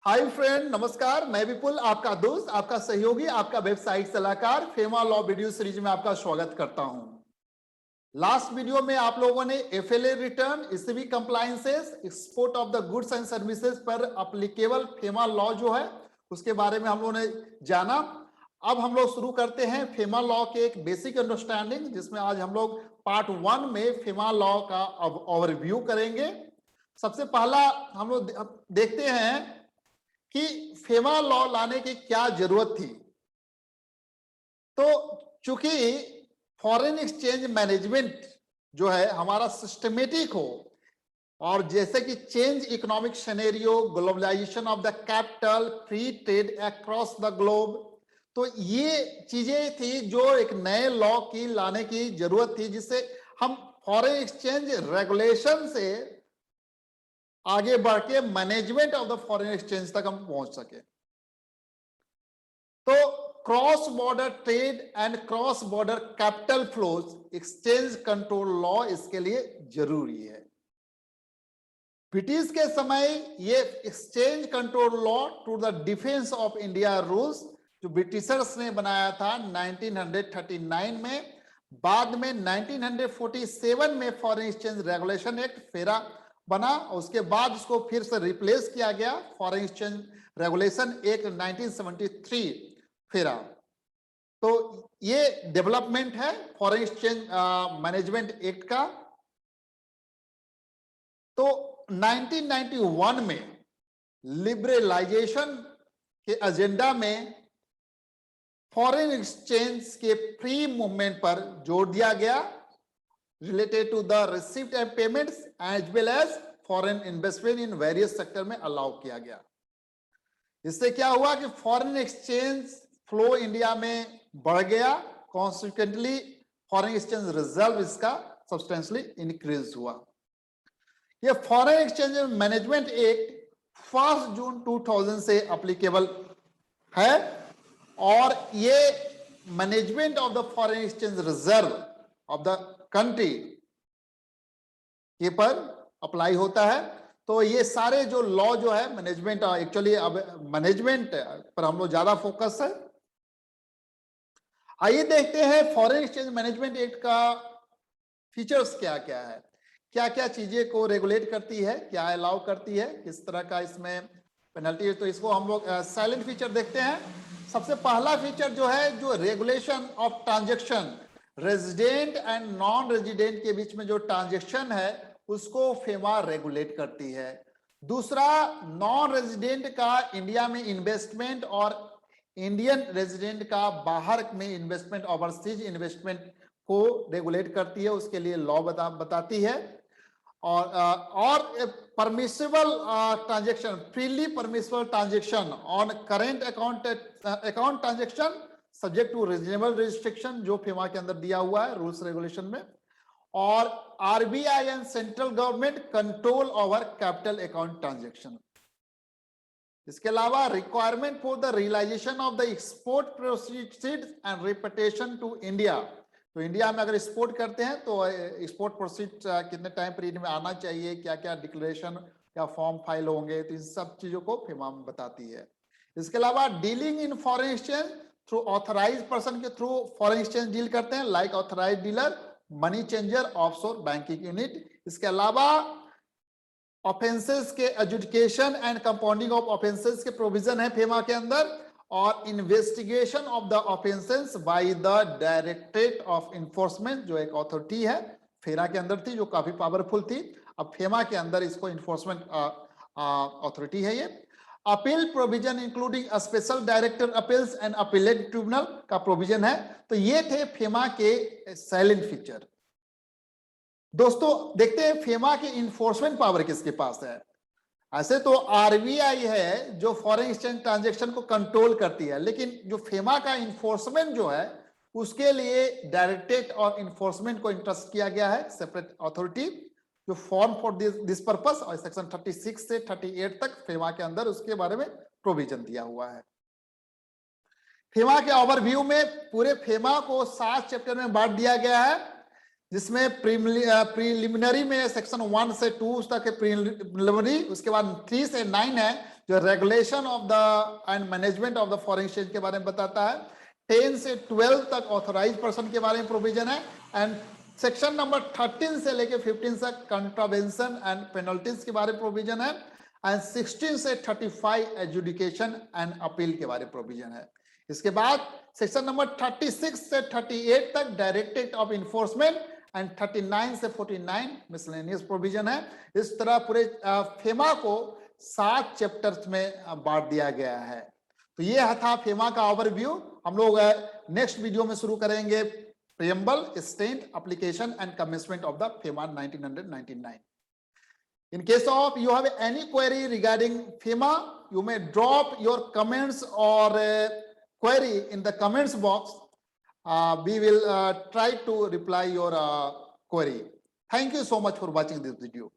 Hi friend, नमस्कार। मैं विपुल, आपका दोस्त, आपका सहयोगी, आपका वेबसाइट सलाहकार फेमा लॉ वीडियो सीरीज में आपका स्वागत करता हूं। लास्ट वीडियो में आप लोगों ने FLA return, ECB compliances, export of the goods and services पर अप्लीकेबल फेमा लॉ जो है उसके बारे में हम लोगों ने जाना। अब हम लोग शुरू करते हैं फेमा लॉ के एक बेसिक अंडरस्टैंडिंग, जिसमें आज हम लोग पार्ट 1 में फेमा लॉ का ओवरव्यू करेंगे। सबसे पहला हम लोग देखते हैं कि फेमा लॉ लाने की क्या जरूरत थी। तो चूंकि फॉरेन एक्सचेंज मैनेजमेंट जो है हमारा सिस्टमेटिक हो, और जैसे कि change economic scenario, globalisation of the capital, free trade across the globe, तो ये चीजें थी जो एक नए लॉ की लाने की जरूरत थी, जिससे हम फॉरेन एक्सचेंज रेगुलेशन से आगे बढ़ के management of the foreign exchange तक हम पहुंच सके। तो cross border trade and cross border capital flows exchange control law इसके लिए जरूरी है। ब्रिटिश के समय ये exchange control law to the defence of India rules जो ब्रिटिशर्स ने बनाया था 1939 में, बाद में 1947 में फॉरेन एक्सचेंज रेगुलेशन एक्ट फेरा बना, उसके बाद उसको फिर से रिप्लेस किया गया फॉरेन एक्सचेंज रेगुलेशन एक्ट 1973 फेरा। तो ये डेवलपमेंट है फॉरेन एक्सचेंज मैनेजमेंट एक्ट का। तो 1991 में लिबरलाइजेशन के एजेंडा में फॉरेन एक्सचेंज के फ्री मूवमेंट पर जोर दिया गया, related to the received and payments as well as foreign investment in various sector में अलाउ किया गया। इससे क्या हुआ कि फॉरेन एक्सचेंज फ्लो इंडिया में बढ़ गया, कॉन्सिक्वेंटली फॉरेन एक्सचेंज रिजर्व इसका सब्सटेंशियली इंक्रीज हुआ। ये फॉरेन एक्सचेंज मैनेजमेंट एक्ट 1 जून 2000 से एप्लीकेबल है, और ये management of the foreign exchange reserve of the country के पर अप्लाई होता है। तो ये सारे जो लॉ जो है मैनेजमेंट, एक्चुअली अब मैनेजमेंट पर हम लोग ज्यादा फोकस है। आइए देखते हैं फॉरेन एक्सचेंज मैनेजमेंट एक्ट का फीचर्स क्या क्या है, क्या क्या चीजें को रेगुलेट करती है, क्या अलाउ करती है, किस तरह का इसमें पेनल्टी है। तो इसको हम लोग साइलेंट फीचर देखते हैं। सबसे पहला फीचर जो है, जो regulation of transaction, resident and non resident के बीच में जो ट्रांजैक्शन है उसको फेमा रेगुलेट करती है। दूसरा, नॉन रेजिडेंट का इंडिया में इन्वेस्टमेंट और इंडियन रेजिडेंट का बाहर में इन्वेस्टमेंट, ओवरसीज इन्वेस्टमेंट को रेगुलेट करती है, उसके लिए लॉ बताती है। और permissible transaction, freely permissible transaction on current account transaction subject to reasonable restriction जो फेमा के अंदर दिया हुआ है रूल्स रेगुलेशन में। और RBI and central government control over capital account transaction. इसके अलावा requirement for the realisation of the export proceeds and repatriation to India. तो इंडिया में अगर एक्सपोर्ट करते हैं तो एक्सपोर्ट प्रोसीड कितने टाइम पीरियड में आना चाहिए, क्या क्या डिक्लेरेशन, क्या फॉर्म फाइल होंगे, तो इन सब चीजों को फेमा बताती है। इसके अलावा dealing in foreign exchange through authorise person के थ्रू फॉरेन एक्सचेंज डील करते हैं, like authorise dealer, money changer, offshore banking unit. इसके अलावा ऑफेंसेस के education and compounding of offences के प्रोविजन है फेमा के अंदर, और investigation of the offences by the directorate of enforcement जो एक अथॉरिटी है फेमा के अंदर थी, जो काफी पावरफुल थी। अब फेमा के अंदर इसको इन्फोर्समेंट अथॉरिटी है। ये appeal provision including special director appeals and appellate tribunal का प्रोविजन है। तो ये थे फेमा के साइलेंट फीचर। दोस्तों देखते हैं फेमा की इन्फोर्समेंट पावर किसके पास है। ऐसे तो आरबीआई है जो फॉरेन एक्सचेंज ट्रांजैक्शन को कंट्रोल करती है, लेकिन जो फेमा का इन्फोर्समेंट जो है उसके लिए डायरेक्टरेट और इन्फोर्समेंट को इंटरेस्ट किया गया है, सेपरेट अथॉरिटी जो फॉर्म फॉर दिस पर्पस, और सेक्शन 36 से 38 तक फेमा के अंदर उसके बारे में प्रोविजन दिया हुआ है। फेमा के ओवरव्यू में पूरे फेमा को 7 चैप्टर में बांट दिया गया है, जिसमें प्रीलिमिनरी में सेक्शन 1 से 2 तक है प्रीलिमिनरी, उसके बाद 3 से 9 है जो regulation of the end management of the foreign exchange के बारे में बताता है। 10 से 12 तक ऑथराइज पर्सन के बारे में प्रोविजन है। एंड सेक्शन नंबर 13 से लेके 15 तक कंट्रावेंशन एंड पेनल्टीज के बारे में प्रोविजन है। एंड 16 से 35 एजुडिकेशन एंड अपील के बारे में प्रोविजन है। इसके बाद सेक्शन नंबर 36 से 38 तक direct act of enforcement and 39 से 49 मिसलेनियस प्रोविजन है। इस तरह पूरे फेमा को 7 चैप्टर्स में बांट दिया गया है। तो ये था फेमा का ओवरव्यू। हम लोग नेक्स्ट वीडियो में शुरू करेंगे preamble, extent, application and commencement of the FEMA 1999. In case of you have any query regarding FEMA, you may drop your comments or query in the comments box. We will try to reply your query. Thank you so much for watching this video.